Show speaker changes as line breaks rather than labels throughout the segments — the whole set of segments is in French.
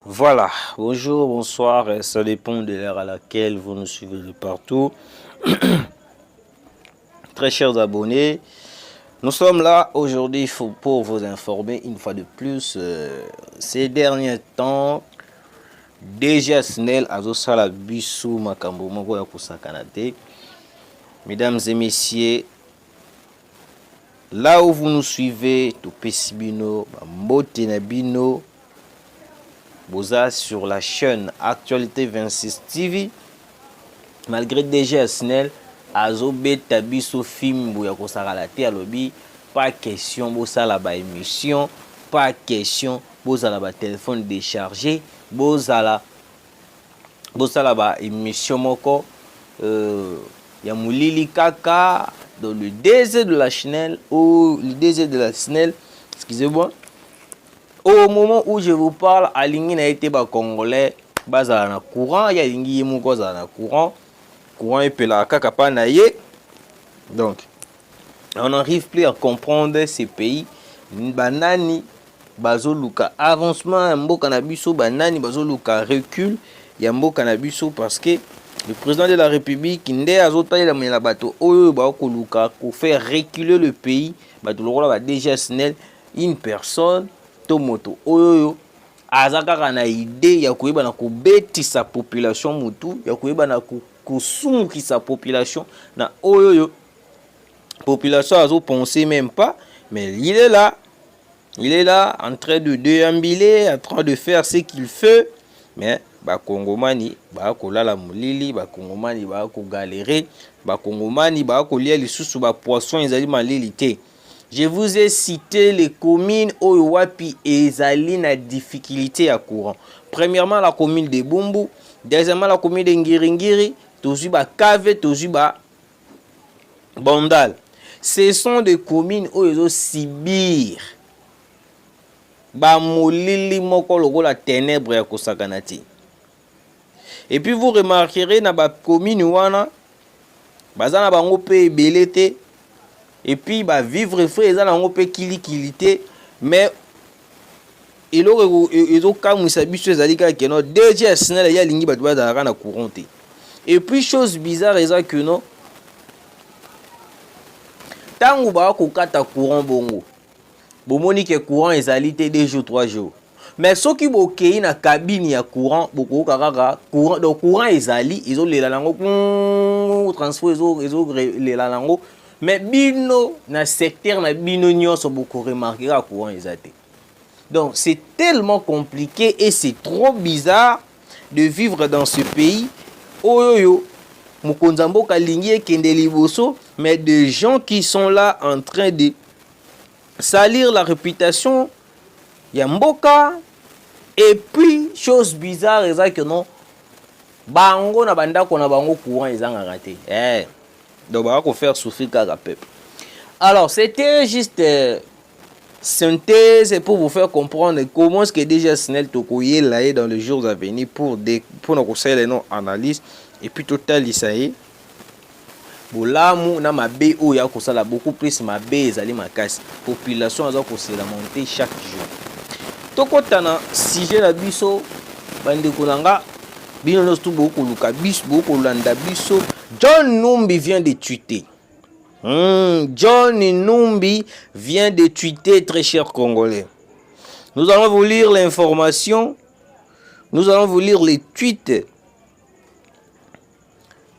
Voilà, bonjour, bonsoir, ça dépend de l'heure à laquelle vous nous suivez de partout. Très chers abonnés, nous sommes là aujourd'hui pour vous informer une fois de plus. Ces derniers temps, déjà Snell azosala bisu makambo moko ya kosakana te. Mesdames et messieurs, là où vous nous suivez, topesi bino, mbote na bino, boza sur la chaîne Actualité 26 TV. Malgré déjà Snell azobeta biso film ya kosakala te alobi pas question bosala ba émission, pas question bozala ba téléphone déchargé, bozala ba émission moko ya mulili kaka dans le désert de la Snell ou le désert de la Snell, excusez-moi. Au moment où je vous parle, alingi na été ba congolais bazala na courant, ya lingi moko za na courant epela kaka pa na ye. Donc on n'arrive plus à comprendre ces pays. Banani bazoluka avancement ya mboka na biso, banani bazoluka recul ya mboka na biso, parce que le président de la République nde azotalela mela bato oyo ba koluka ko faire reculer le pays, bato lokola ba déjà Snell, une personne to moto oyo azaka na idée ya koyeba na kobetisa population mutu, ya koyeba na kosungisa population na oyo population azo penser même pas, mais il est là en train de déambuler, en train de faire ce qu'il fait. Mais bakongomani bakolala mulili, bakongomani bakogalérer, bakongomani bakolia lisusu ba poisson ezali malili te. Je vous ai cité les communes où wapi ezali na difficulté à courant. Premièrement, la commune de Bumbu. Deuxièmement, la commune de Ngiringiri. Tozu ba Kave, tozu ba Bandal. Ce sont des communes où ils ont subir ba molili moko lokola ténèbres ya kosakanati. Et puis vous remarquerez na ba commune wana bazana bango pe ebelete. Et puis bah vivre frère ils ont pe kilikilité, mais ils ont comme ça biso ezali ka que non déjà Snell ya lingi ba doit na courant. Et puis chose bizarre est que non tangu ba ko kata courant bongo bomoni que courant ezali te 2 jours 3 jours, mais ceux qui bokei na cabine ya courant boko kaka courant, donc courant ezali ils ont lela lango transport ils ont lela lango, mais bino na secteur na bino nyonso boko remarquer ka courant ezate. Donc c'est tellement compliqué et c'est trop bizarre de vivre dans ce pays oyo mokonza mboka lingi ekende liboso, mais des gens qui sont là en train de salir la réputation ya mboka. Et puis chose bizarre est que non bango na bandako na bango courant ezanga raté, donc ba ko faire souffrir kaka peuple. Alors c'était juste synthèse pour vous faire comprendre comment est-ce que déjà Snell tokoye là dans les jours à venir pour nous conseiller les noms analyse. Et puis total isaïe bolamu na mabe o ya kosala beaucoup plus mabe ezali makasi, population aza kosela monter chaque jour. Tokotana sujet na biso bandeko nanga bino no stu boko luka biso boko landa biso. John Numbi vient de tweeter. John Numbi vient de tweeter, très chers Congolais. Nous allons vous lire l'information. Nous allons vous lire les tweets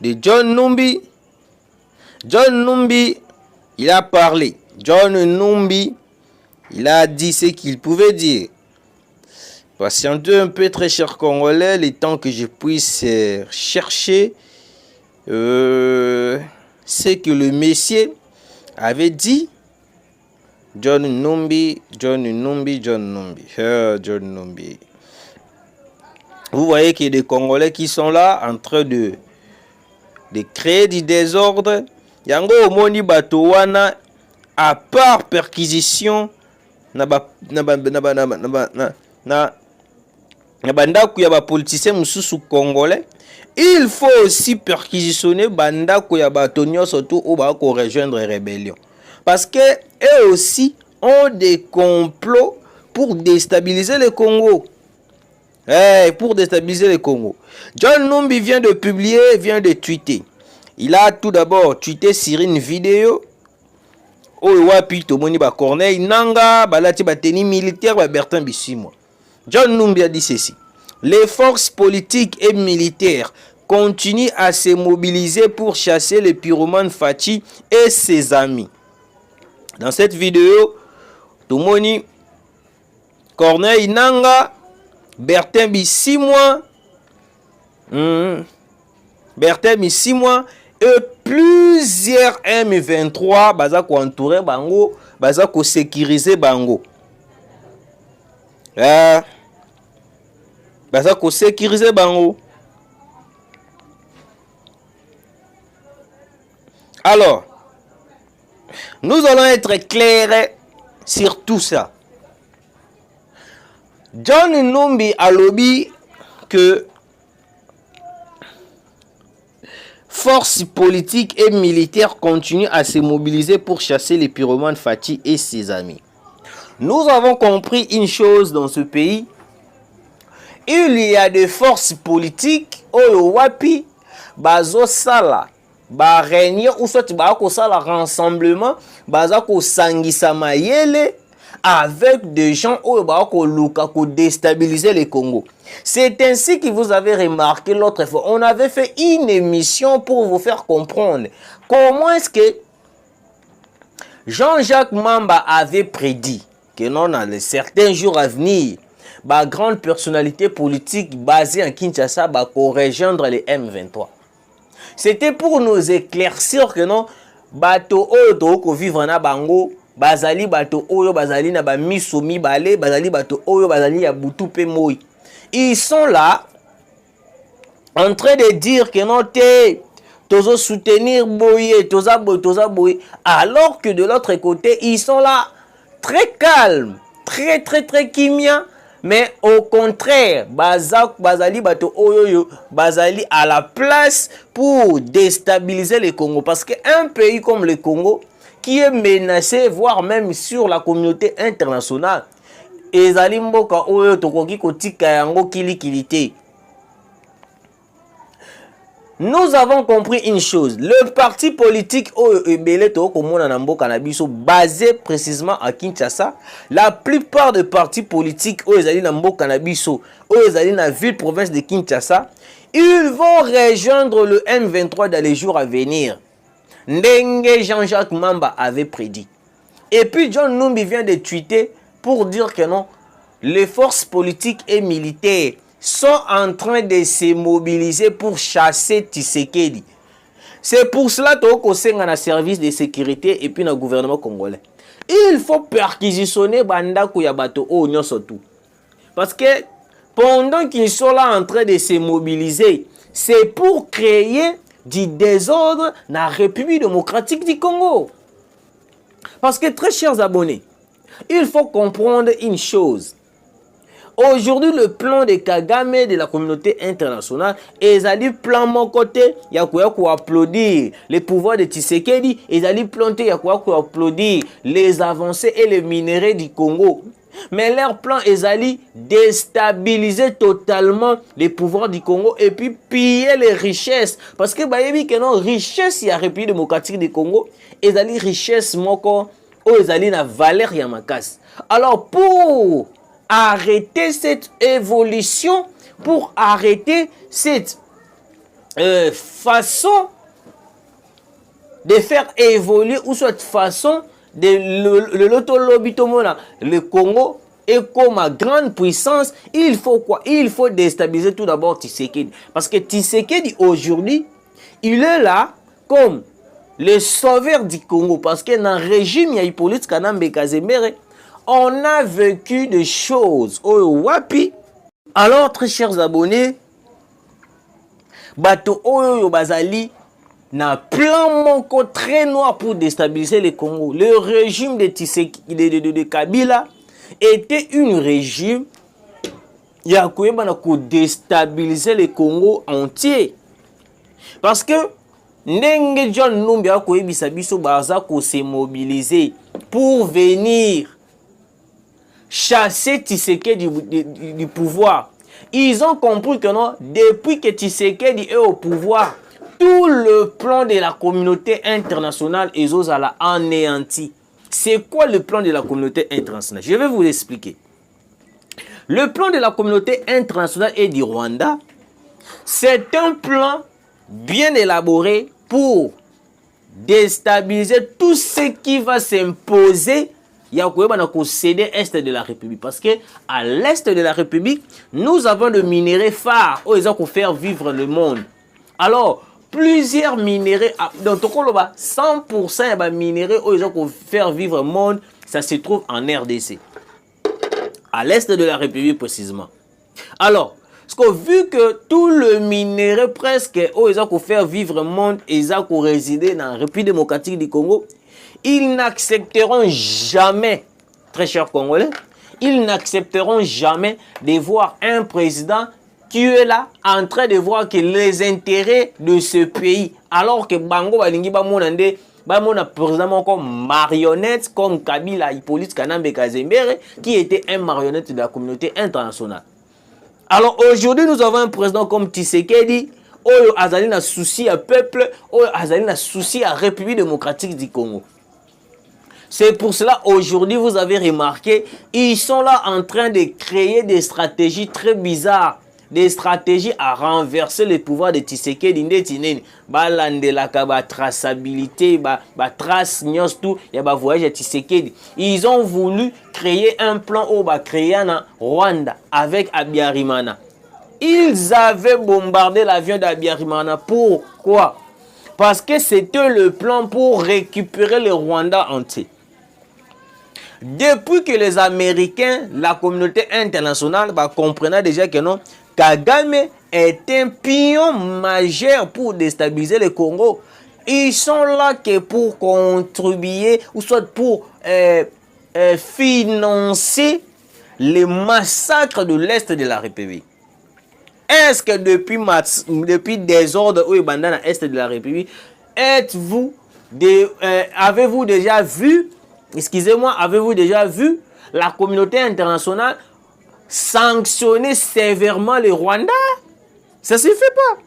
de John Numbi. John Numbi, il a parlé. John Numbi, il a dit ce qu'il pouvait dire. Patientez un peu, très chers Congolais, le temps que je puisse chercher ce que le monsieur avait dit. John Numbi. Vous voyez qu'il y a des Congolais qui sont là en train de créer du désordre. Yango omoni bato wana, à part perquisition na bandako ya ba politiciens mususu congolais, il faut aussi perquisitionner bandako ya bato nyonso to o ba ko rejoindre rébellion, parce que eux aussi ont des complots pour déstabiliser le Congo. Pour déstabiliser le Congo. John Numbi vient de publier, vient de tweeter. Il a tout d'abord tweeté sur une vidéo. Wapi tomoni ba Corneille Nanga, balati ba tenue militaire ba Bertin Bisimwa. John Numbi a dit ceci. Les forces politiques et militaires continuent à se mobiliser pour chasser le pyromane Fachi et ses amis. Dans cette vidéo, tomoni Corneille Nanga, Bertin Bisimwa, Bertin Bisimwa et plusieurs M23 baza ko entourer bango, baza ko sécuriser bango. Baza ko sécuriser bango. Alors, nous allons être clairs sur tout ça. John Numbi a lobby que forces politiques et militaires continuent à se mobiliser pour chasser les pyromanes Fachi et ses amis. Nous avons compris une chose dans ce pays. Il y a des forces politiques oyo wapi bazo sala ba réunion ou soit ba ko sala rassemblement baza ko sangisa mayele avec des gens oyo ba ko luka ko déstabiliser le Congo. C'est ainsi que vous avez remarqué l'autre fois. On avait fait une émission pour vous faire comprendre comment est-ce que Jean-Jacques Mamba avait prédit que non, dans les certains jours à venir, la grande personnalité politique basée en Kinshasa va rejoindre les M23. C'était pour nous éclaircir que non, bato oyo ko vivre na bango, bazali bato oyo bazali na ba miso mibale, bazali bato oyo bazali ya butu pe moi. Ils sont là en train de dire que non te tozo soutenir boye, toza boye, alors que de l'autre côté, ils sont là très calmes, très kimia, mais au contraire, bazali bato oyo bazali à la place pour déstabiliser le Congo, parce qu'un pays comme le Congo qui est menacé, voire même sur la communauté internationale, ezali mboka oyo tokoki kotika yango kilikilité. Nous avons compris une chose. Le parti politique basé précisément à Kinshasa, la plupart des partis politiques dans la ville province de Kinshasa, ils vont rejoindre le M23 dans les jours à venir. Ndenge Jean-Jacques Mamba avait prédit. Et puis John Numbi vient de tweeter pour dire que non, les forces politiques et militaires sont en train de se mobiliser pour chasser Tshisekedi. C'est pour cela que nous avons un service de sécurité et puis le gouvernement congolais. Il faut perquisitionner Bandako Yabato Onyo surtout. Parce que pendant qu'ils sont là en train de se mobiliser, c'est pour créer du désordre dans la République démocratique du Congo. Parce que très chers abonnés, il faut comprendre une chose. Aujourd'hui, le plan de Kagame de la communauté internationale, ils ont dit plan mon côté, il y a quoi applaudir les pouvoirs de Tshisekedi, ils ont dit planter, il y a quoi applaudir les avancées et les minéraux du Congo. Mais leur plan, ils ont dit déstabiliser totalement les pouvoirs du Congo et puis piller les richesses. Parce que, bah, il y a une richesse, il y a la République démocratique du Congo, ils ont dit richesse, moko, ils ont dit la valeur, il y a ma casse. Alors, pour arrêter cette évolution, pour arrêter cette façon de faire évoluer ou cette façon de le Congo est comme une grande puissance, il faut quoi? Il faut déstabiliser tout d'abord Tshisekedi. Parce que Tshisekedi aujourd'hui, il est là comme le sauveur du Congo. Parce que dans le régime, il y a Hippolyte Kanambe Kazemere. On a vécu des choses au Wapi. Alors, très chers abonnés, bato oyo bazali na plan moko très noir pour déstabiliser le Congo. Le régime de de Kabila était un régime qui a déstabiliser le Congo entier. Parce que Ndenge John Numbi a se mobiliser pour venir chasser Tshisekedi du pouvoir. Ils ont compris que non, depuis que Tshisekedi est au pouvoir, tout le plan de la communauté internationale est anéanti. C'est quoi le plan de la communauté internationale? Je vais vous expliquer. Le plan de la communauté internationale et du Rwanda, c'est un plan bien élaboré pour déstabiliser tout ce qui va s'imposer. Il y a céder l'Est de la République. Parce que à l'Est de la République, nous avons le minerai phare où ils ont faire vivre le monde. Alors, plusieurs minéraux, dans 100% des minéraux où ils ont faire vivre le monde, ça se trouve en RDC. À l'Est de la République précisément. Alors, vu que tout le minerai presque où ils ont faire vivre le monde, ils ont résidé dans la République démocratique du Congo, ils n'accepteront jamais, très chers Congolais, ils n'accepteront jamais de voir un président qui est là en train de voir que les intérêts de ce pays, alors que Bango Balingi Bamonande, Bamona président comme marionnette, comme Kabila Hippolyte Kanambe Kazembere, qui était un marionnette de la communauté internationale. Alors aujourd'hui, nous avons un président comme Tshisekedi, Oyo Azali na souci à peuple, Oyo Azali na souci à République démocratique du Congo. C'est pour cela, aujourd'hui, vous avez remarqué, ils sont là en train de créer des stratégies très bizarres. Des stratégies à renverser le pouvoir de Tshisekedi. La traçabilité, la trace, tout, il y a voyage de Tshisekedi. Ils ont voulu créer un plan où créer en Rwanda avec Abiyarimana. Ils avaient bombardé l'avion d'Abiyarimana. Pourquoi? Parce que c'était le plan pour récupérer le Rwanda entier. Depuis que les Américains, la communauté internationale, comprenait déjà que non, Kagame est un pion majeur pour déstabiliser le Congo. Ils sont là que pour contribuer ou soit pour financer les massacres de l'Est de la République. Est-ce que depuis des ordres où ils dans l'Est de la République, avez-vous déjà vu, avez-vous déjà vu la communauté internationale sanctionner sévèrement le Rwanda? Ça ne se fait pas.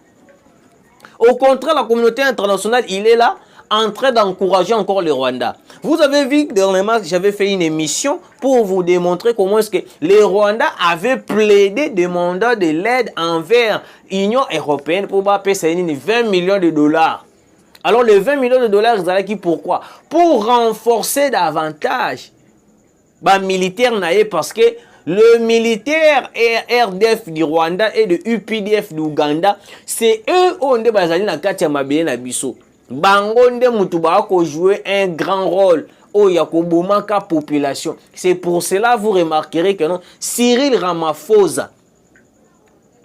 Au contraire, la communauté internationale, il est là en train d'encourager encore le Rwanda. Vous avez vu dernièrement, j'avais fait une émission pour vous démontrer comment est-ce que les Rwandais avaient plaidé demandant de l'aide envers l'Union européenne pour payer 20 millions de dollars. Alors les 20 millions de dollars, ils allaient qui pourquoi? Pour renforcer davantage les militaires parce que le militaire RDF du Rwanda et de UPDF d'Ouganda, c'est eux qui ont bazali na kati ya mabele na biso. Bango nde mutu ba ko jouer un grand rôle au yakobomaka population. C'est pour cela vous remarquerez que non, Cyril Ramaphosa,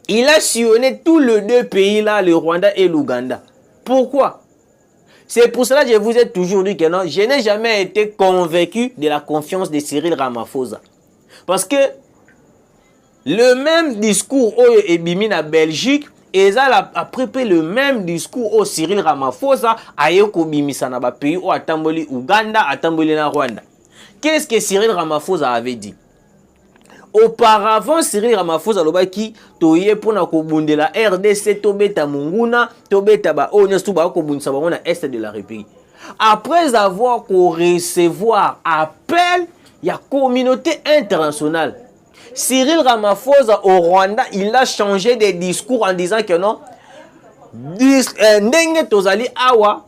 il a sillonné tous les deux pays là, le Rwanda et l'Ouganda. Pourquoi? C'est pour cela que je vous ai toujours dit que non, je n'ai jamais été convaincu de la confiance de Cyril Ramaphosa. Parce que le même discours au Ebimi na Belgique, ils ont préparé le même discours au Cyril Ramaphosa à Yokobimisa na pays au Atamboli Ouganda, Atamboli na Rwanda. Qu'est-ce que Cyril Ramaphosa avait dit? Auparavant, Cyril Ramaphosa lobaki toye pona kobundela RDC tobeta munguna tobeta ba onestu ba kobundisa ba na est de la République. Après avoir recevoir appel il y a communauté internationale. Cyril Ramaphosa au Rwanda, il a changé de discours en disant que non, ndenge tozali awa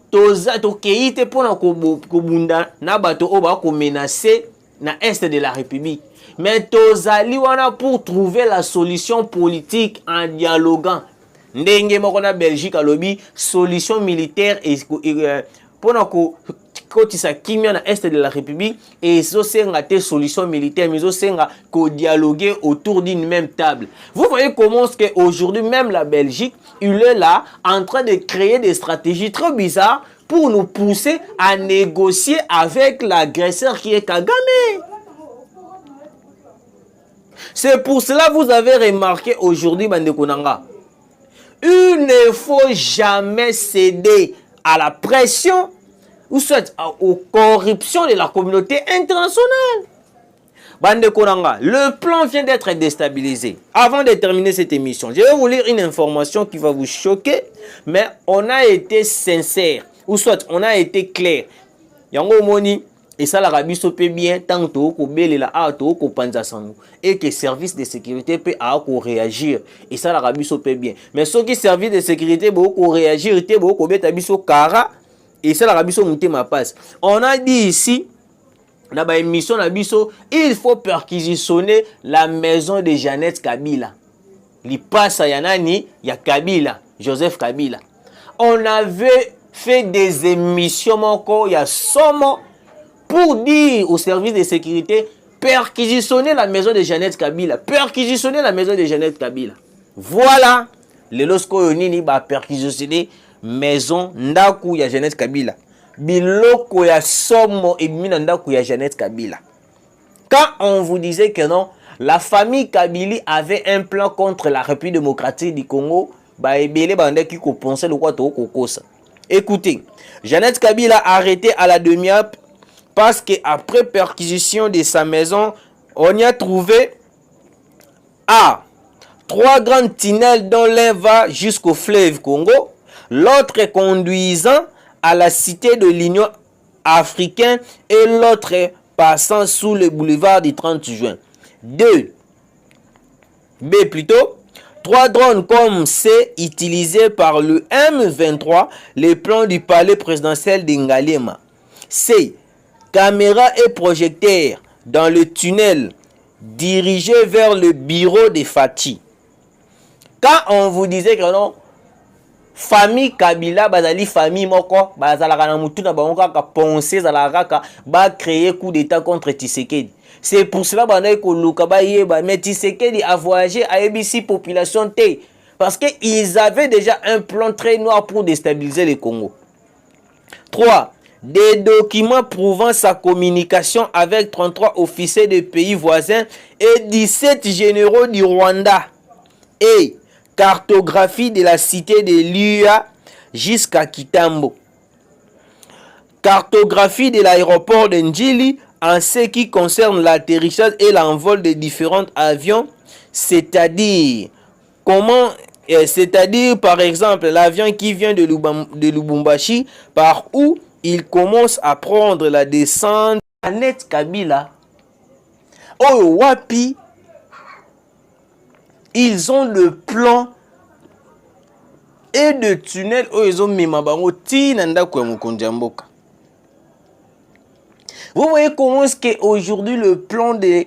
tokeite pona kobunda na bato oba ko menacer na est de la République. Mais tozali wana pour trouver la solution politique en dialoguant. Ndenge moko na Belgique alobi solution militaire et pona ko kotisa kimia na est de la République et so senga te solution militaire mais so senga ko dialoguer autour d'une même table. Vous voyez comment est-ce que aujourd'hui même la Belgique, il est là en train de créer des stratégies très bizarres pour nous pousser à négocier avec l'agresseur qui est Kagame. C'est pour cela que vous avez remarqué aujourd'hui, Bandekonanga, il ne faut jamais céder à la pression ou soit aux corruptions de la communauté internationale. Bande Konanga, le plan vient d'être déstabilisé. Avant de terminer cette émission, je vais vous lire une information qui va vous choquer, mais on a été sincère, ou soit on a été clair. Yango moni, et ça l'Arabie biso peut bien, tant que belela a to ko panza sango, et que service de sécurité peut a ko réagir, et ça l'Arabie biso peut bien. Mais ceux qui service de sécurité beaucoup réagir, te beaucoup beta biso kara, et ça l'Arabie biso monter ma passe. On a dit ici, dans la émission il faut perquisitionner la maison de Jeannette Kabila. Il passe à Yanani, il y a Kabila, Joseph Kabila. On avait fait des émissions encore, il y a somme pour dire au service de sécurité, perquisitionner la maison de Jeannette Kabila. Perquisitionner la maison de Jeannette Kabila. Voilà, les lorsqu'on y a perquisitionné maison ndaku ya Jeannette Kabila. Biloko ya somo et minandaku ya Jeannette Kabila. Quand on vous disait que non, la famille Kabila avait un plan contre la République démocratique du Congo, bah ebele bande qui pensait le quoi to kokosa. Écoutez, Jeannette Kabila arrêtée à la demi-heure parce qu'après perquisition de sa maison, on y a trouvé A. 3 grandes tunnels dont l'un va jusqu'au fleuve Congo, l'autre conduisant à la cité de l'Union africaine et l'autre passant sous le boulevard du 30 juin. 2. B plutôt. 3 drones comme c'est utilisé par le M23, les plans du palais présidentiel d'Ngalema. C. Caméra et projecteurs dans le tunnel dirigé vers le bureau de Fati. Quand on vous disait que non, famille Kabila bazali famille moko bazalaka na mutu na bango kaka penser zalaka kaka ba créer coup d'état contre Tshisekedi. C'est pour cela bana ko luka ba yeba mais Tshisekedi a voyagé à ABC population T parce que ils avaient déjà un plan très noir pour déstabiliser le Congo. 3. Des documents prouvant sa communication avec 33 officiers de pays voisins et 17 généraux du Rwanda. Et cartographie de la cité de Lua jusqu'à Kitambo. Cartographie de l'aéroport de Njili en ce qui concerne l'atterrissage et l'envol de différents avions, c'est-à-dire par exemple l'avion qui vient de Lubumbashi, par où il commence à prendre la descente. Jeannette Kabila, oh wapi, ils ont le plan et de tunnel où ils ont mis ma bango tinanda kwa mukondjamboka. Vous voyez comment est-ce qu'aujourd'hui le plan de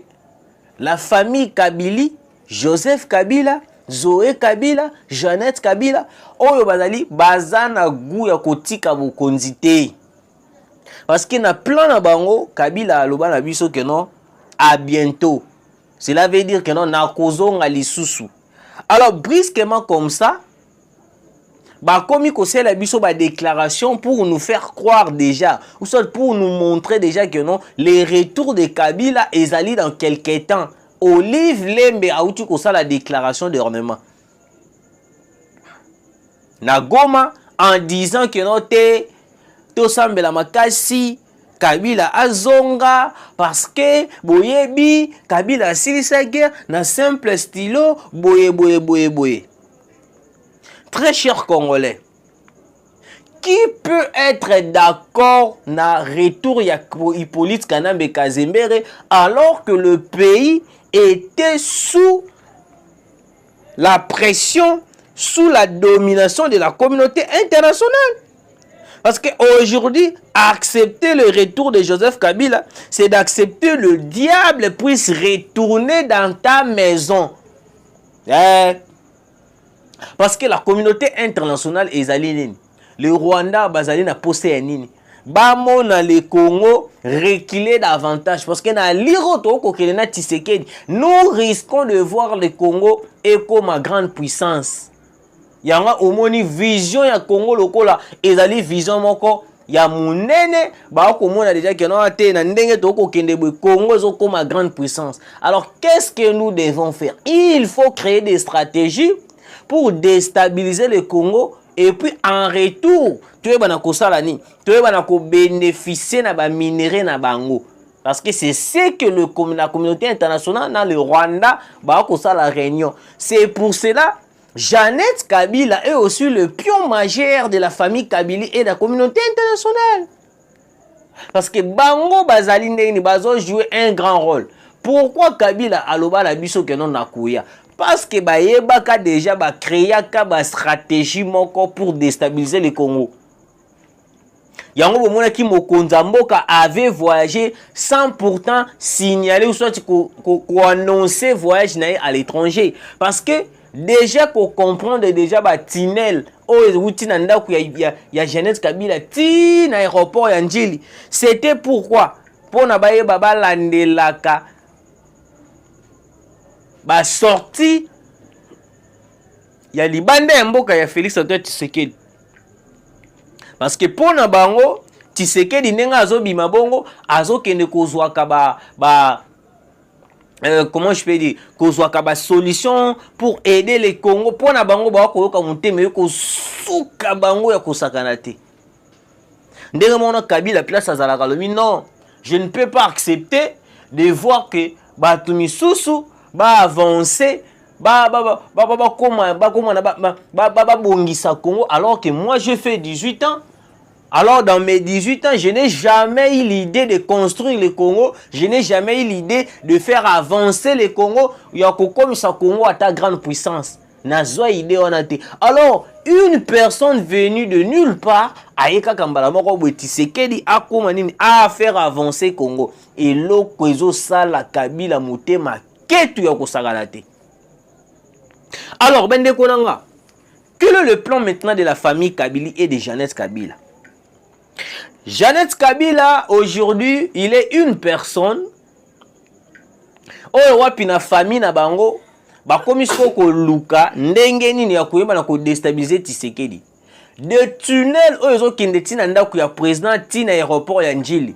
la famille Kabila, Joseph Kabila, Zoé Kabila, Jeannette Kabila, oyo bazali bazana gu ya kotika bokonzi te. Parce que na plan na bango Kabila aloba na biso que non, à bientôt. Cela veut dire que non, na kozonga lisusu. Alors brusquement comme ça, bah comme il conseille la biso ba déclaration pour nous faire croire déjà, ou soit pour nous montrer déjà que non, les retours de Kabila ezali dans quelques temps. Olive Lembe a outu kosa la déclaration d'ornement. Na Goma en disant que non te to sambela makasi Kabila azonga parce que boyebi Kabila silisa guerre na simple stylo boye. Très cher Congolais, qui peut être d'accord na retour ya Hippolyte Kanambe Kazembere alors que le pays était sous la pression, sous la domination de la communauté internationale? Parce qu'aujourd'hui, accepter le retour de Joseph Kabila, c'est d'accepter le diable puisse retourner dans ta maison. Parce que la communauté internationale est allée. Le Rwanda bazali na posé nini. Bamo na le Congo reculer davantage parce que na liroto ko kelena Tshisekedi, nous risquons de voir le Congo et comme une grande puissance. Yanga omoni vision ya Congo lokola ezali vision moko ya munene ba komona déjà que non ate na ndenge to ko kende bo Congo zo comme une grande puissance. Alors qu'est-ce que nous devons faire? Il faut créer des stratégies pour déstabiliser le Congo et puis en retour tu es bana ko sala ni tu es bana ko bénéficier na ba minerai na bango. Parce que c'est ce que la communauté internationale dans le Rwanda va ça la réunion. C'est pour cela Jeannette Kabila est aussi le pion majeur de la famille Kabila et de la communauté internationale. Parce que Bango Bazali Ndeni Bazo joué un grand rôle. Pourquoi Kabila aloba la biso que non nakuya? Parce que Bayebaka déjà créé une stratégie pour déstabiliser le Congo. Yango bomona ki mokonza mboka avait voyagé sans pourtant signaler ou soit annoncer voyage à l'étranger. Parce que déjà pour comprendre déjà tunnel ya Jeannette Kabila ti na aéroport ya Njili, c'était pourquoi pour na baye baba landelaka ba sorti ya libanda ya mboka ya Félix Antoine Tshisekedi. Parce que pour na bango Tshisekedi nenga azobima bongo azokende kozwaka comment je peux dire, kozwaka ba solution pour aider les Congo. Pour na bango ba koyoka muteme ko suka bango ya kosakana te. Ndenge mona Kabila place azalaka lobi non, je ne peux pas accepter de voir que batu misusu ba avancer bongisa Congo alors que moi je fais 18 ans. Alors dans mes 18 ans, je n'ai jamais eu l'idée de construire le Congo, je n'ai jamais eu l'idée de faire avancer le Congo, comme ça Congo à ta grande puissance. Nazwa idée on a été. Alors une personne venue de nulle part ayeka kambala moko Tshisekedi a faire avancer Congo et l'okwezo sala Kabila mutema ketu ya kosakana te. Alors bende konanga, quel est le plan maintenant de la famille Kabila et de Jeannette Kabila? Jeannette Kabila aujourd'hui, il est une personne oyo wapi na famille na bango bakomi soko luka ndenge nini ya koyeba na ko déstabiliser Tshisekedi. De tunnels oyo ezokende tina ndako ya président tina aéroport ya Njili.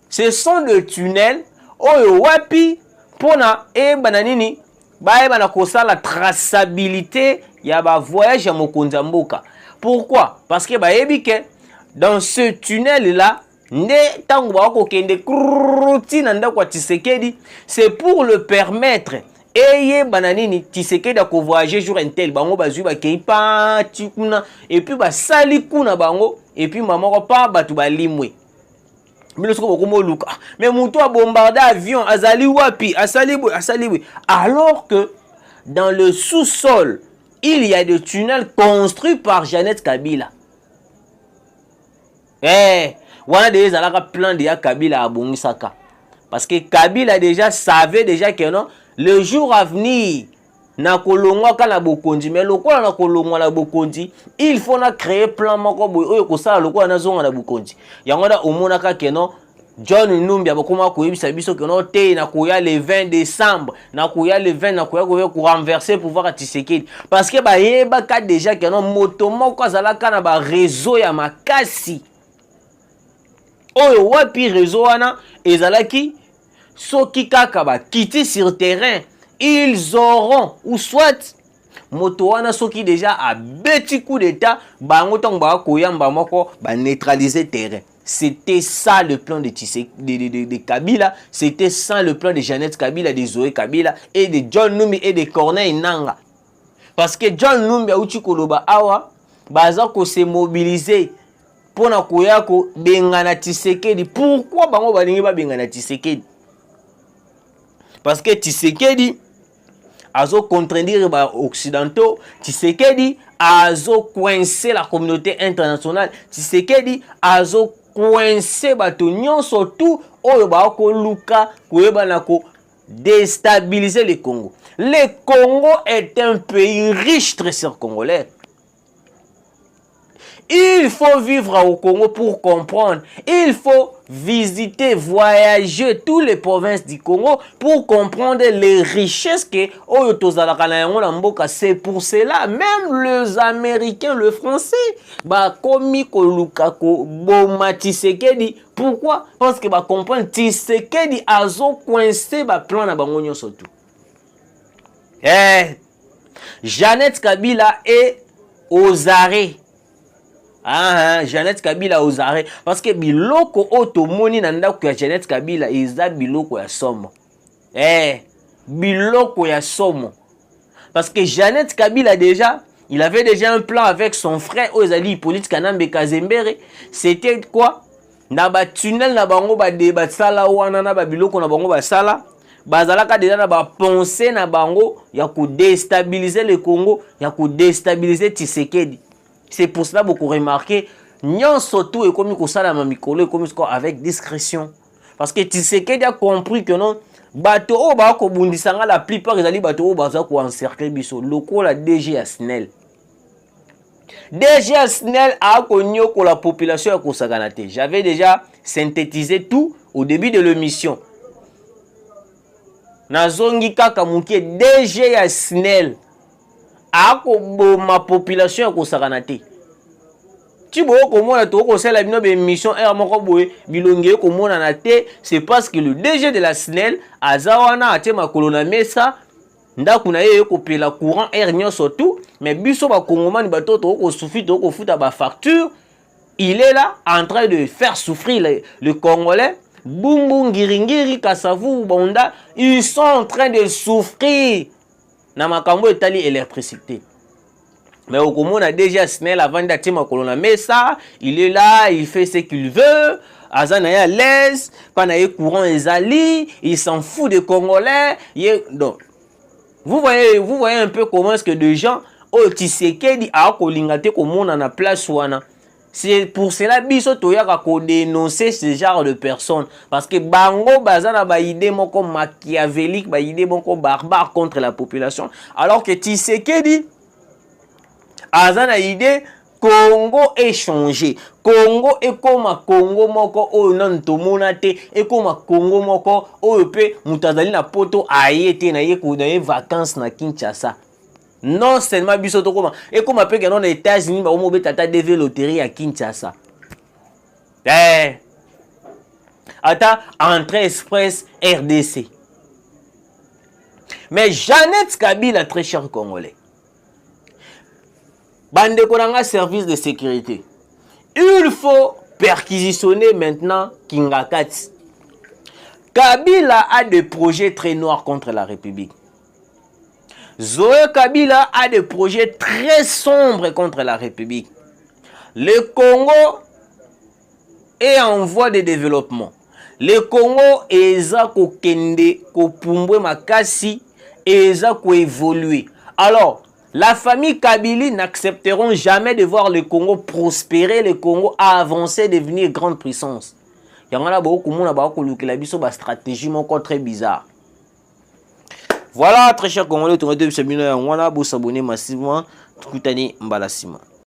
Ce sont des tunnels oyo wapi pona eba nini baeba na kosala traçabilité ya ba voyage ya mokonza mboka. Pourquoi? Parce que baebi ke dans ce tunnel là nde tango ba ko kende tina ndako ya Tshisekedi, c'est pour le permettre eye bananini Tshisekedi a ko voyager jour intel bango bazui ba keipa tikuna et puis ba sali kuna bango et puis maman pa batu ba limwe. Mais mutu a bombardé avion azali wapi asali alors que dans le sous-sol il y a des tunnels construits par Jeannette Kabila. Voilà des alaka plan de Kabila à Bongisaka. Parce que Kabila déjà savait déjà que non, le jour à venir na kolongwa kana bokonzi mais lokola na kolongwa na bokonzi il faut na créer plan moko boy oyo kosala lokola na zonga na bokonzi yango da omona ka que non John Numbi abokoma koyebisa biso que non te na koya le 20 décembre na koya le 20 na koya ko renverser pouvoir à Tshisekedi parce que ba yeba ka déjà que non moto moko azala kana ba réseau ya makasi oyo wapi réseau wana ezalaki soki kaka ba quitter sur terrain ils auront ou soit moto wana soki déjà a petit coup d'état bango tong ba koyamba moko ba neutraliser terrain. C'était ça le plan de Kabila, c'était ça le plan de Jeannette Kabila, de Zoé Kabila et de John Numbi et de Corneille Nanga. Parce que John Numbi a uchi koloba awa baza ko se mobiliser pour na koya ko bengana Tshisekedi. Pourquoi bango balingi ba bengana Tshisekedi? Parce que Tshisekedi azo contredire les occidentaux, Tshisekedi azo coincer la communauté internationale, Tshisekedi azo coincer bato nyonso tout oyo ba ko luka koyeba na ko déstabiliser le Congo. Le Congo est un pays riche, très cher congolais. Il faut vivre au Congo pour comprendre. Il faut visiter, voyager toutes les provinces du Congo pour comprendre les richesses que c'est pour cela même les Américains, le Français, pourquoi? Parce que comprendre Tshisekedi azo coincé plan na bango nyonso tout. Jeannette Kabila est aux arrêts. Jeannette Kabila aux arrêts. Parce que biloko otomoni nanda ko Jeannette Kabila eza biloko ya somo. Biloko ya somo. Parce que Jeannette Kabila déjà, il avait déjà un plan avec son frère Ozali Hippolyte Kanambe Kazembere. C'était quoi? Na ba tunnel na bango ba débat sala wana na ba biloko na bango ba sala. Bazalaka déjà na ba pensée na bango ya ko déstabiliser le Congo, ya ko déstabiliser Tshisekedi. C'est pour cela beaucoup remarqué, nyon surtout et comme ko sala ma mikolo comme avec discrétion. Parce que Tshisekedi a compris que non bato o ba ko bundisanga la plupart ezali bato o baza ko encercler biso lokola DG Asnel. DG Asnel a connu que la population a consacré. J'avais déjà synthétisé tout au début de l'émission. Nazongi kaka mukie DG Asnel a ma population a consacré. C'est parce que le DG de la SNEL Azawana a ma colonna mesa ndaku na ye ko pela courant air nyon surtout mais biso ba kongomani batoto ko souffrir to ko futa ba facture. Il est là en train de faire souffrir le Congolais. Bumbu Ngiringiri Kasavu Bonda, ils sont en train de souffrir na makambo etali électricité. Mais au Congo, on a déjà Snell avant d'atteindre Colonna Mesa. Il est là, il fait ce qu'il veut. Azana à l'aise. Quand il y a courant, il s'en fout des Congolais. Donc, vous voyez un peu comment est-ce que des gens, oh, Tshisekedi a kolingate comme on en a place wana. C'est pour cela biso toyaka ko dénoncer ce genre de personnes parce que bango bazana ba idée moko machiavélique, ba idée moko barbare contre la population alors que Tshisekedi Azana idée Congo est changé. Congo est comme Congo moko o non tomonate et comme Congo moko o pe mutazali na poto ayete na ye ko na vacances na Kinshasa. Non seulement biso to comme et comme pe que non États-Unis ba mo betata DV loterie à Kinshasa. Ata entrée express RDC. Mais Jeannette Kabila très cher Congolais. Bande Konanga service de sécurité. Il faut perquisitionner maintenant Kingakati. Kabila a des projets très noirs contre la République. Zoé Kabila a des projets très sombres contre la République. Le Congo est en voie de développement. Le Congo est à kokende, kopumbwe makasi, est à évoluer. Alors, la famille Kabila n'accepteront jamais de voir le Congo prospérer, le Congo avancer, devenir grande puissance. Il y a beaucoup de gens qui ont stratégie très bizarre. Voilà, très chers Congolais, vous pouvez vous abonner massivement. Tout le monde,